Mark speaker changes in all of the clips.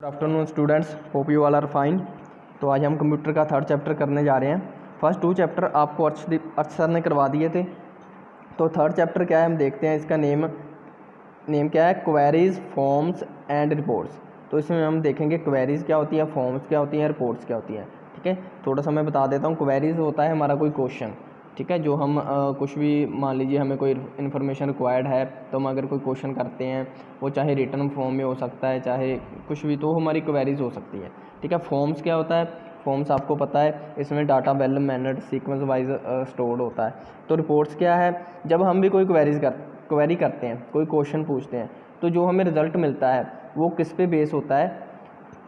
Speaker 1: Afternoon students, hope you all are fine. तो आज हम कंप्यूटर का थर्ड चैप्टर करने जा रहे हैं। फर्स्ट 2 चैप्टर आपको अर्श सर ने करवा दिए थे। तो थर्ड चैप्टर क्या है हम देखते हैं। इसका नेम क्या है, क्वेरीज, फॉर्म्स एंड रिपोर्ट्स। तो इसमें हम देखेंगे क्वेरीज क्या होती है, फॉर्म्स क्या होती हैं, रिपोर्ट्स क्या होती हैं। ठीक है, थोड़ा सा मैं बता देता हूँ। क्वेरीज होता है हमारा कोई क्वेश्चन, ठीक है, जो हम कुछ भी मान लीजिए हमें कोई इन्फॉर्मेशन रिक्वायर्ड है, तो हम अगर कोई क्वेश्चन करते हैं, वो चाहे रिटर्न फॉर्म में हो सकता है, चाहे कुछ भी, तो हमारी क्वेरीज हो सकती है। ठीक है, फॉर्म्स क्या होता है, फॉर्म्स आपको पता है, इसमें data well mannered sequence wise stored होता है। तो रिपोर्ट्स क्या है, जब हम भी कोई क्वेरी करते हैं, कोई क्वेश्चन पूछते हैं, तो जो हमें रिजल्ट मिलता है वो किस पे बेस होता है,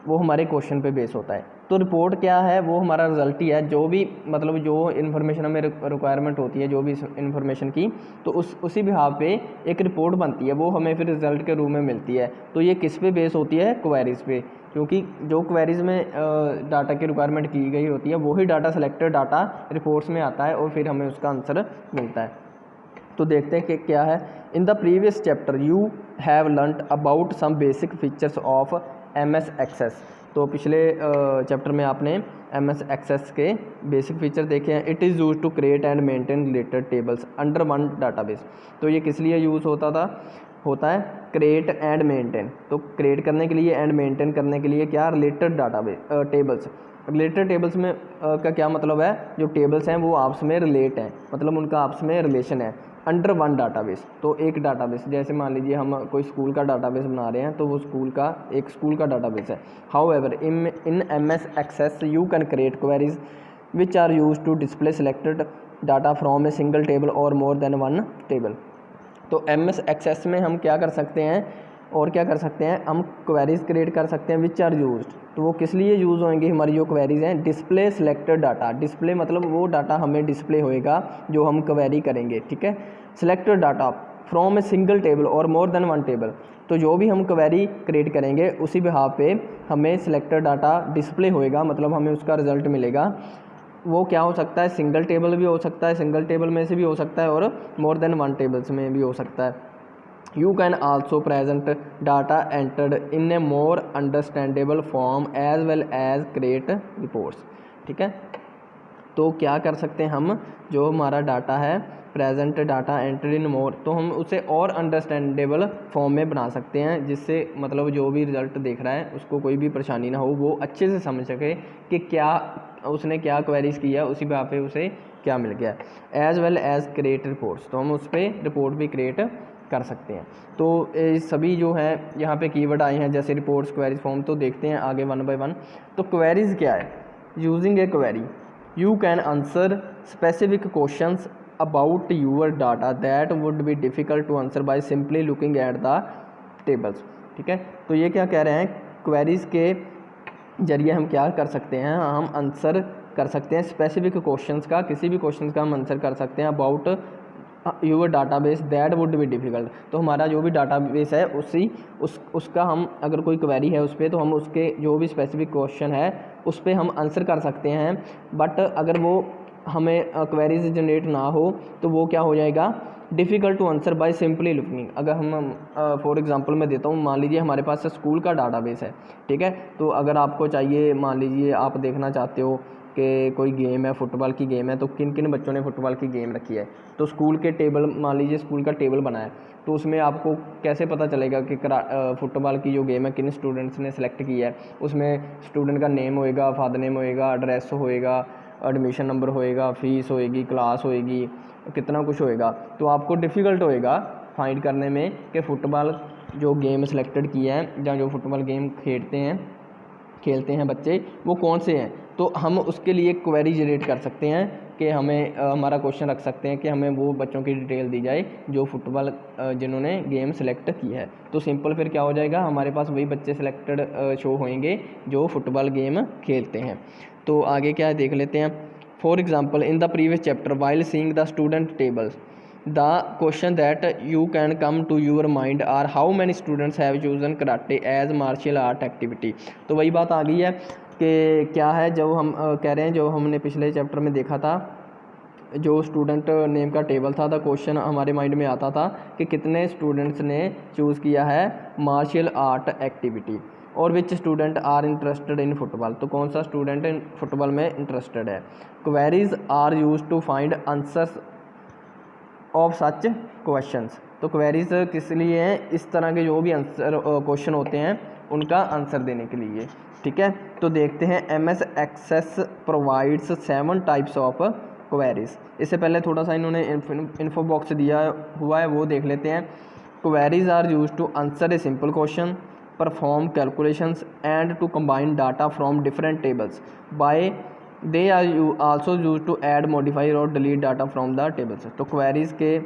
Speaker 1: वो हमारे क्वेश्चन पे बेस होता है। तो रिपोर्ट क्या है, वो हमारा रिजल्ट ही है। जो भी मतलब जो इन्फॉर्मेशन हमें रिक्वायरमेंट होती है, जो भी इन्फॉर्मेशन की, तो उसी बिहाव पे एक रिपोर्ट बनती है, वो हमें फिर रिजल्ट के रूप में मिलती है। तो ये किस पे बेस होती है, क्वेरीज पे, क्योंकि जो क्वेरीज में डाटा की रिक्वायरमेंट की गई होती है, वही डाटा सेलेक्टेड डाटा रिपोर्ट्स में आता है और फिर हमें उसका आंसर मिलता है। तो देखते हैं कि क्या है। In the previous chapter you have learned about some basic features of MS access. तो पिछले चैप्टर में आपने MS एक्सेस के बेसिक फीचर देखे हैं। It is use to create and maintain related tables under one database. तो ये किस लिए यूज़ होता है क्रिएट एंड मेंटेन। तो क्रिएट करने के लिए एंड मेंटेन करने के लिए क्या, related database tables. Related tables में का क्या मतलब है, जो टेबल्स हैं वो आपस में रिलेट हैं, मतलब उनका आपस में रिलेशन है। अंडर वन डाटाबेस, तो एक डाटाबेस, जैसे मान लीजिए हम कोई स्कूल का डाटाबेस बना रहे हैं, तो वो स्कूल का डाटाबेस है। However in MS access you can create queries which are use to display selected data from a single table और मोर देन वन टेबल। तो MS एक्सेस में हम क्या कर सकते हैं, और क्या कर सकते हैं, हम क्वेरीज क्रिएट कर सकते हैं विच आर यूज्ड। तो वो किस लिए यूज़ होंगी हमारी जो क्वेरीज हैं, डिस्प्ले सिलेक्टेड डाटा। डिस्प्ले मतलब वो डाटा हमें डिस्प्ले होएगा जो हम क्वेरी करेंगे। ठीक है, selected data from a single table और मोर देन वन टेबल। तो जो भी हम क्वेरी क्रिएट करेंगे उसी बिहाव पे हमें सिलेक्टेड डाटा डिस्प्ले होएगा, मतलब हमें उसका रिजल्ट मिलेगा। वो क्या हो सकता है, सिंगल टेबल भी हो सकता है, सिंगल टेबल में से भी हो सकता है, और मोर देन वन टेबल्स में भी हो सकता है। You can also present data entered in a more understandable form as well as create reports। ठीक है, तो क्या कर सकते हैं हम, जो हमारा डाटा है प्रेजेंट डाटा एंटर इन मोर, तो हम उसे और अंडरस्टैंडेबल फॉर्म में बना सकते हैं, जिससे मतलब जो भी रिजल्ट देख रहा है उसको कोई भी परेशानी ना हो, वो अच्छे से समझ सके कि क्या उसने क्या क्वेरीज किया, उसी पे पे उसे क्या मिल गया। As well as create reports, तो हम उस पर रिपोर्ट भी क्रिएट कर सकते हैं। तो सभी जो है यहाँ पे कीवर्ड आए हैं, जैसे रिपोर्ट्स, क्वेरीज, फॉर्म। तो देखते हैं आगे वन बाय वन। तो क्वेरीज क्या है, using a query you can answer specific questions about your data that would be difficult to answer by simply looking at the tables. ठीक है, तो ये क्या कह रहे हैं, क्वेरीज के जरिए हम क्या कर सकते हैं, हम आंसर कर सकते हैं स्पेसिफिक क्वेश्चंस का, किसी भी क्वेश्चन का हम आंसर कर सकते हैं about your database that would be difficult. तो हमारा जो भी डाटाबेस है उसका हम अगर कोई क्वेरी है उस पर, तो हम उसके जो भी स्पेसिफिक क्वेश्चन है उस पर हम आंसर कर सकते हैं। बट अगर वो हमें क्वेरीज जनरेट ना हो, तो वो क्या हो जाएगा, difficult to answer by simply looking. अगर हम फॉर एग्जांपल मैं देता हूँ, मान लीजिए हमारे पास स्कूल का डाटाबेस है। ठीक है, तो अगर आपको चाहिए, मान लीजिए आप देखना चाहते हो कि कोई गेम है, फुटबॉल की गेम है, तो किन किन बच्चों ने फुटबॉल की गेम रखी है, तो स्कूल के टेबल, मान लीजिए स्कूल का टेबल बना है, तो उसमें आपको कैसे पता चलेगा कि फुटबॉल की जो गेम है किन स्टूडेंट्स ने सेलेक्ट की है। उसमें स्टूडेंट का नेम होएगा, फादर नेम होएगा, एड्रेस होएगा, एडमिशन नंबर होएगा, फ़ीस होएगी, क्लास होएगी, कितना कुछ होएगा। तो आपको डिफ़िकल्ट होएगा फाइंड करने में कि फ़ुटबॉल जो गेम सेलेक्टेड किया है, या जो फुटबॉल गेम खेलते हैं बच्चे, वो कौन से हैं। तो हम उसके लिए क्वेरी जनरेट कर सकते हैं कि हमें हमारा क्वेश्चन रख सकते हैं कि हमें वो बच्चों की डिटेल दी जाए जो फुटबॉल जिन्होंने गेम सेलेक्ट की है। तो सिंपल फिर क्या हो जाएगा, हमारे पास वही बच्चे सेलेक्टेड शो होंगे जो फुटबॉल गेम खेलते हैं। तो आगे क्या देख लेते हैं। For example in the previous chapter while seeing the student tables the question that you can come to your mind are how many students have chosen karate as martial art activity. तो वही बात आ गई है कि क्या है, जो हम कह रहे हैं, जो हमने पिछले चैप्टर में देखा था, जो स्टूडेंट नेम का टेबल था, द क्वेश्चन हमारे माइंड में आता था कि कितने स्टूडेंट्स ने चूज़ किया है मार्शल आर्ट एक्टिविटी। और which student are interested in football, तो कौन सा स्टूडेंट इन फुटबॉल में इंटरेस्टेड है। Queries are use to find answers of such questions, तो क्वेरीज किस लिए हैं, इस तरह के जो भी आंसर क्वेश्चन होते हैं उनका आंसर देने के लिए, ठीक है। तो देखते हैं MS access provides 7 types of queries. इससे पहले थोड़ा सा इन्होंने इन्फो बॉक्स दिया हुआ है वो देख लेते हैं। Queries are use to answer a simple question, perform calculations and to combine data from different tables by they are also use to add modify और delete data from the tables. तो queries के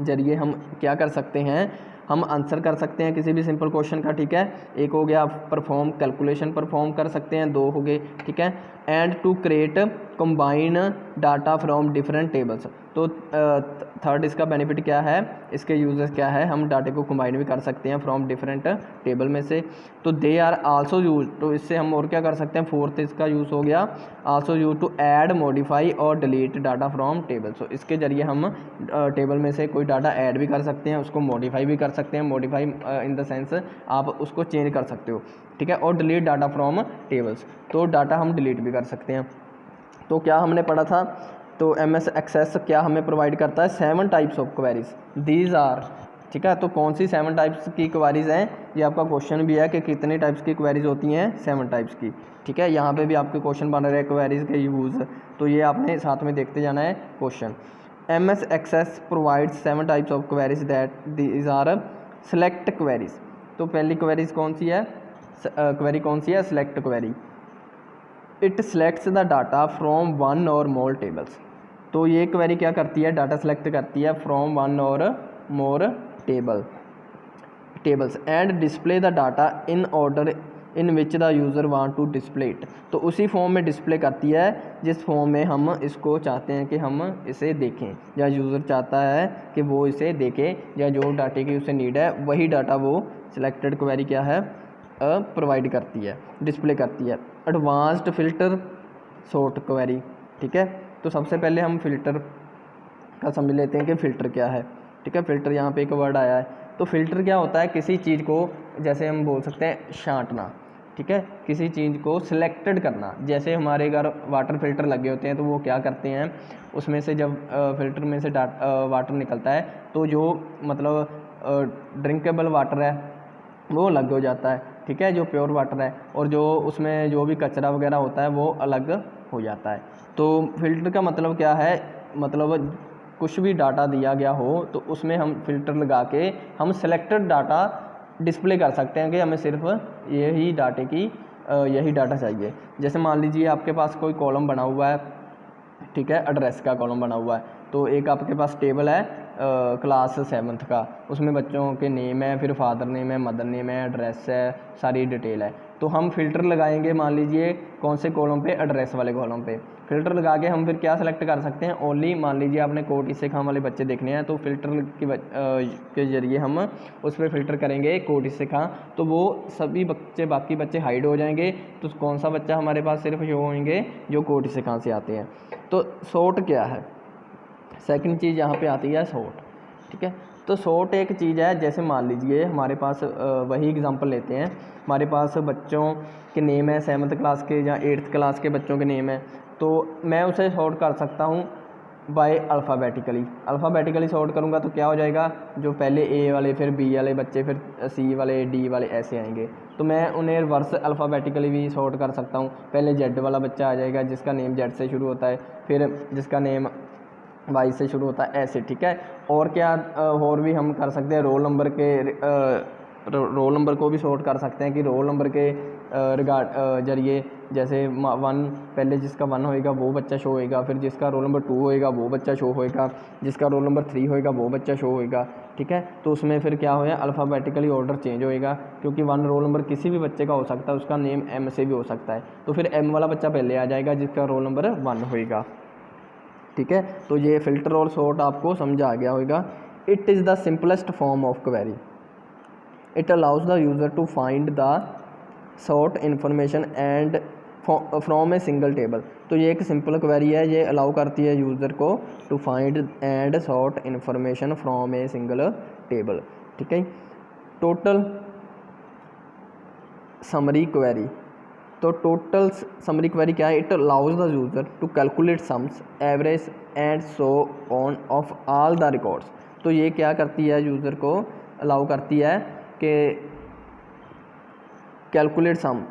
Speaker 1: जरिए हम क्या कर सकते हैं, हम आंसर कर सकते हैं किसी भी सिंपल क्वेश्चन का, ठीक है। एक हो गया परफॉर्म कैलकुलेशन परफॉर्म कर सकते हैं, 2 हो गए, ठीक है। And to create combine data from different tables, तो थर्ड इसका बेनिफिट क्या है, इसके यूजेस क्या है, हम डाटे को कंबाइन भी कर सकते हैं फ्रॉम डिफरेंट टेबल में से। तो दे आर आल्सो यूज, तो इससे हम और क्या कर सकते हैं, फोर्थ इसका यूज़ हो गया also use to add modify और delete data from table. So इसके जरिए हम टेबल में से कोई डाटा ऐड भी कर सकते हैं, उसको मॉडिफाई भी कर सकते हैं, मॉडिफाई इन द सेंस आप उसको चेंज कर सकते हो, ठीक है। और डिलीट डाटा फ्रॉम टेबल्स, तो डाटा हम डिलीट भी कर सकते हैं। तो क्या हमने पढ़ा था, तो MS एक्सेस क्या हमें प्रोवाइड करता है, 7 types of queries, these are, ठीक है। तो कौन सी 7 टाइप्स की क्वेरीज हैं, ये आपका क्वेश्चन भी है कि कितनी टाइप्स की क्वेरीज होती हैं, 7 टाइप्स की, ठीक है। यहाँ पे भी आपके क्वेश्चन बन रहे हैं क्वेरीज के यूज़, तो ये आपने साथ में देखते जाना है question. MS access provides 7 types of queries that these are select queries. तो पहली क्वेरीज कौन सी है, क्वेरी कौन सी है, select query. It selects the data from 1 और मोर टेबल्स, तो ये क्वेरी क्या करती है, डाटा सेलेक्ट करती है फ्रॉम 1 और more tables and display the data in order in which the user want to display it, तो उसी फॉर्म में डिस्प्ले करती है जिस फॉर्म में हम इसको चाहते हैं कि हम इसे देखें, या यूज़र चाहता है कि वो इसे देखे, या जो डाटे की उसे नीड है वही डाटा वो सिलेक्टेड क्वेरी क्या है प्रोवाइड करती है, डिस्प्ले करती है। एडवांस्ड फ़िल्टर सॉर्ट क्वेरी, ठीक है। तो सबसे पहले हम फ़िल्टर का समझ लेते हैं कि फ़िल्टर क्या है, ठीक है। फ़िल्टर यहाँ पे एक वर्ड आया है, तो फ़िल्टर क्या होता है, किसी चीज़ को जैसे हम बोल सकते हैं छांटना, ठीक है, किसी चीज़ को सिलेक्टेड करना। जैसे हमारे घर वाटर फ़िल्टर लगे होते हैं, तो वो क्या करते हैं, उसमें से जब फ़िल्टर में से वाटर निकलता है तो जो मतलब ड्रिंकेबल वाटर है वो अलग हो जाता है, ठीक है, जो प्योर वाटर है, और जो उसमें जो भी कचरा वगैरह होता है वो अलग हो जाता है। तो फ़िल्टर का मतलब क्या है, मतलब कुछ भी डाटा दिया गया हो तो उसमें हम फ़िल्टर लगा के हम सिलेक्टेड डाटा डिस्प्ले कर सकते हैं कि हमें सिर्फ यही डाटे की यही डाटा चाहिए। जैसे मान लीजिए आपके पास कोई कॉलम बना हुआ है, ठीक है, एड्रेस का कॉलम बना हुआ है, तो एक आपके पास टेबल है क्लास 7th का, उसमें बच्चों के नेम है, फिर फादर नेम है, मदर नेम है, एड्रेस है, सारी डिटेल है। तो हम फ़िल्टर लगाएंगे मान लीजिए कौन से कॉलम पे, एड्रेस वाले कॉलम पे। फ़िल्टर लगा के हम फिर क्या सेलेक्ट कर सकते हैं, ओनली मान लीजिए आपने कोट इससे खां वाले बच्चे देखने हैं, तो फ़िल्टर के ज़रिए हम उस पर फ़िल्टर करेंगे कोट इससे खां, तो वो सभी बच्चे बाकी बच्चे हाइड हो जाएंगे, तो कौन सा बच्चा हमारे पास सिर्फ शो होंगे जो कोट इससे खां से आते हैं। तो सॉर्ट क्या है, सेकंड चीज़ यहाँ पे आती है सॉर्ट, ठीक है। तो सॉर्ट एक चीज़ है, जैसे मान लीजिए हमारे पास वही एग्जांपल लेते हैं, हमारे पास बच्चों के नेम है 7th क्लास के या 8th क्लास के बच्चों के नेम है, तो मैं उसे सॉर्ट कर सकता हूँ बाय अल्फ़ाबेटिकली सॉर्ट करूँगा तो क्या हो जाएगा, जो पहले ए वाले, फिर बी वाले बच्चे, फिर सी वाले, डी वाले, ऐसे आएंगे। तो मैं उन्हें रिवर्स अल्फ़ाबेटिकली भी सॉर्ट कर सकता हूँ, पहले जेड वाला बच्चा आ जाएगा जिसका नेम जेड से शुरू होता है, फिर जिसका नेम वाई से शुरू होता है, ऐसे, ठीक है। और क्या और भी हम कर सकते हैं, रोल नंबर को भी सॉर्ट कर सकते हैं कि रोल नंबर के जरिए, जैसे 1 पहले जिसका 1 होएगा वो बच्चा शो होएगा, फिर जिसका रोल नंबर 2 होएगा वो बच्चा शो होएगा, जिसका रोल नंबर 3 होएगा वो बच्चा शो होएगा, ठीक है। तो उसमें फिर क्या होगा, अल्फ़ाबेटिकली ऑर्डर चेंज होएगा, क्योंकि 1 रोल नंबर किसी भी बच्चे का हो सकता है, उसका नेम M से भी हो सकता है, तो फिर M वाला बच्चा पहले आ जाएगा जिसका रोल नंबर 1 होएगा, ठीक है। तो ये फ़िल्टर और सॉर्ट आपको समझ आ गया होगा। It is the simplest form of query, it allows the user to find the sort information and from a single table. तो ये एक सिंपल क्वेरी है, ये अलाउ करती है यूज़र को to find and sort information from a single table, ठीक है। Total summary query. तो टोटल समरी क्वेरी क्या है? It allows the user to calculate sums, average and so on of all the records. तो ये क्या करती है? यूज़र को अलाउ करती है कि कैलकुलेट सम,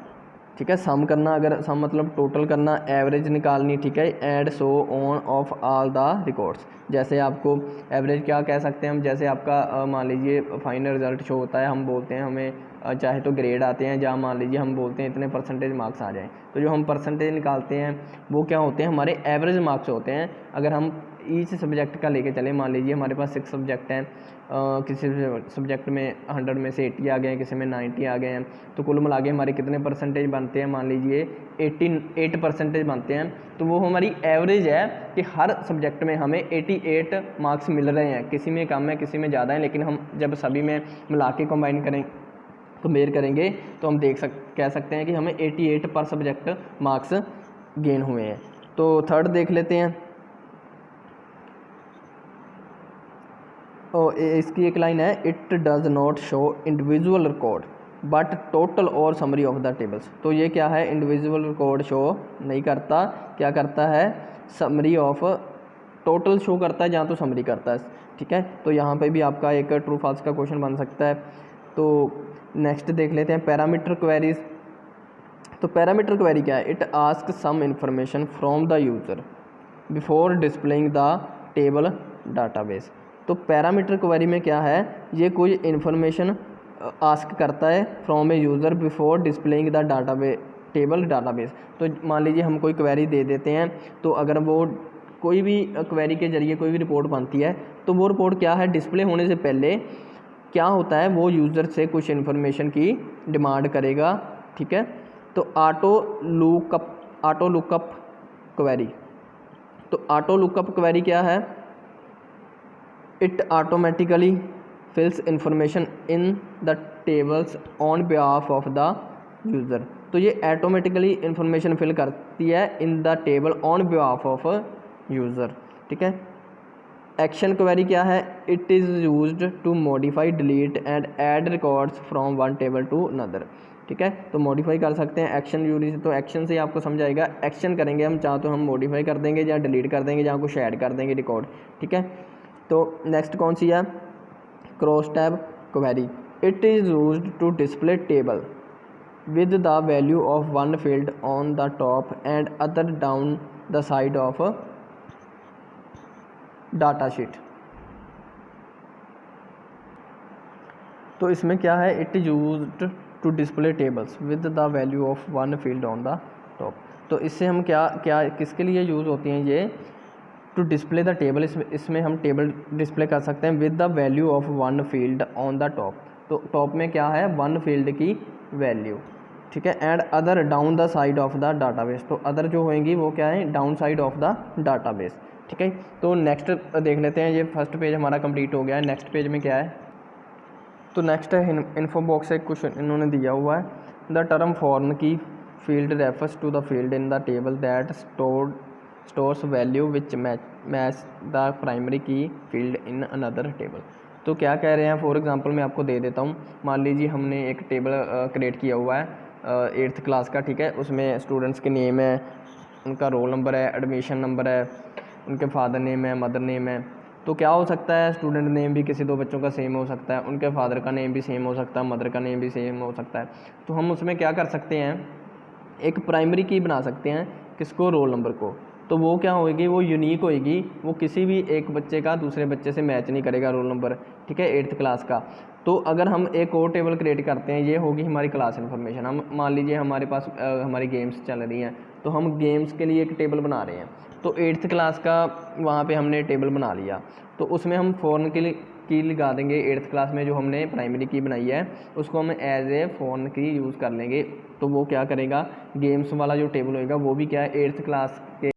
Speaker 1: ठीक है, सम करना, अगर सम मतलब टोटल करना, एवरेज निकालनी, ठीक है, and so on of all the records. जैसे आपको एवरेज क्या कह सकते हैं हम, जैसे आपका मान लीजिए फाइनल रिजल्ट शो होता है, हम बोलते हैं हमें चाहे तो ग्रेड आते हैं, जहाँ मान लीजिए हम बोलते हैं इतने परसेंटेज मार्क्स आ जाएँ, तो जो हम परसेंटेज निकालते हैं वो क्या होते हैं? हमारे एवरेज मार्क्स होते हैं। अगर हम ईच सब्जेक्ट का लेके चलें, मान लीजिए हमारे पास 6 सब्जेक्ट हैं, किसी सब्जेक्ट में 100 में से 80 आ गए हैं, किसी में 90 आ गए हैं, तो कुल मिला के हमारे कितने परसेंटेज बनते हैं? मान लीजिए 8 परसेंटेज बनते हैं। तो वो हमारी एवरेज है कि हर सब्जेक्ट में हमें 88 मार्क्स मिल रहे हैं, किसी में कम है, किसी में ज़्यादा है, लेकिन हम जब सभी में मिला के कंबाइन करें, कंपेयर करेंगे, तो हम कह सकते हैं कि हमें 88 पर सब्जेक्ट मार्क्स गेन हुए हैं। तो थर्ड देख लेते हैं। इसकी एक लाइन है, it does not show individual record but total और समरी ऑफ द टेबल्स। तो ये क्या है? इंडिविजुअल रिकॉर्ड शो नहीं करता, क्या करता है? समरी ऑफ, टोटल शो करता है जहाँ तो समरी करता है, ठीक है। तो यहाँ पे भी आपका एक ट्रू फॉल्स का क्वेश्चन बन सकता है। तो नेक्स्ट देख लेते हैं पैरामीटर क्वेरीज। तो पैरामीटर क्वेरी क्या है? It ask some information from the user before displaying the table database. तो पैरामीटर क्वेरी में क्या है? ये कोई इन्फॉर्मेशन आस्क करता है from a user before displaying the table database. तो मान लीजिए हम कोई क्वेरी दे देते हैं, तो अगर वो कोई भी क्वेरी के जरिए कोई भी रिपोर्ट बनती है, तो वो रिपोर्ट क्या है? डिस्प्ले होने से पहले क्या होता है? वो यूज़र से कुछ इन्फॉर्मेशन की डिमांड करेगा, ठीक है। तो ऑटो लुकअप क्वेरी। तो ऑटो लुकअप क्वेरी क्या है? It automatically fills information in the tables on behalf of the user. तो ये ऑटोमेटिकली इंफॉर्मेशन फिल करती है in the table on behalf of user, ठीक है। एक्शन क्वेरी क्या है? It is used to modify, delete and add records from one table to another, ठीक है। तो मॉडिफाई कर सकते हैं एक्शन यूज, तो एक्शन से आपको समझ आएगा, एक्शन करेंगे हम, चाहे तो हम मॉडिफाई कर देंगे या डिलीट कर देंगे, जहाँ कुछ ऐड कर देंगे रिकॉर्ड, ठीक है। तो नेक्स्ट कौन सी है? Cross tab query. It is used to display table with the value of one field on the top and other down the side of data sheet. तो इसमें क्या है? It is used to display tables with the value of one field on the top. तो इससे हम क्या क्या किसके लिए यूज़ होती हैं ये? टू डिस्प्ले द टेबल, इसमें हम टेबल डिस्प्ले कर सकते हैं with the value of one field on the top. तो टॉप में क्या है? वन फील्ड की वैल्यू, ठीक है। And other down the side of the database. तो अदर जो होंगी वो क्या है? Down side of the database, ठीक है। तो नेक्स्ट देख लेते हैं। ये फर्स्ट पेज हमारा कंप्लीट हो गया है। नेक्स्ट पेज में क्या है? तो नेक्स्ट है इन्फो बॉक्स से कुछ इन्होंने दिया हुआ है। The term form key field refers to the field in the table that stores value which match the primary key field in another table. तो क्या कह रहे हैं? फॉर एग्जांपल मैं आपको दे देता हूँ। मान लीजिए हमने एक टेबल क्रिएट किया हुआ है 8th क्लास का, ठीक है। उसमें स्टूडेंट्स के नेम है, उनका रोल नंबर है, एडमिशन नंबर है, उनके फादर नेम है, मदर नेम है। तो क्या हो सकता है? स्टूडेंट नेम भी किसी दो बच्चों का सेम हो सकता है, उनके फादर का नेम भी सेम हो सकता है, मदर का नेम भी सेम हो सकता है। तो हम उसमें क्या कर सकते हैं? एक प्राइमरी की बना सकते हैं। किसको? रोल नंबर को। तो वो क्या होएगी? वो यूनिक होएगी, वो किसी भी एक बच्चे का दूसरे बच्चे से मैच नहीं करेगा रोल नंबर, ठीक है, 8th क्लास का। तो अगर हम एक और टेबल क्रिएट करते हैं, ये होगी हमारी क्लास इन्फॉर्मेशन। हम मान लीजिए हमारे पास हमारी गेम्स चल रही हैं, तो हम गेम्स के लिए एक टेबल बना रहे हैं। तो 8th क्लास का वहाँ पे हमने टेबल बना लिया, तो उसमें हम फॉरेन की लगा देंगे। 8th क्लास में जो हमने प्राइमरी की बनाई है उसको हम एज ए फॉरेन की यूज़ कर लेंगे। तो वो क्या करेगा? गेम्स वाला जो टेबल होएगा वो भी क्या है? 8th क्लास के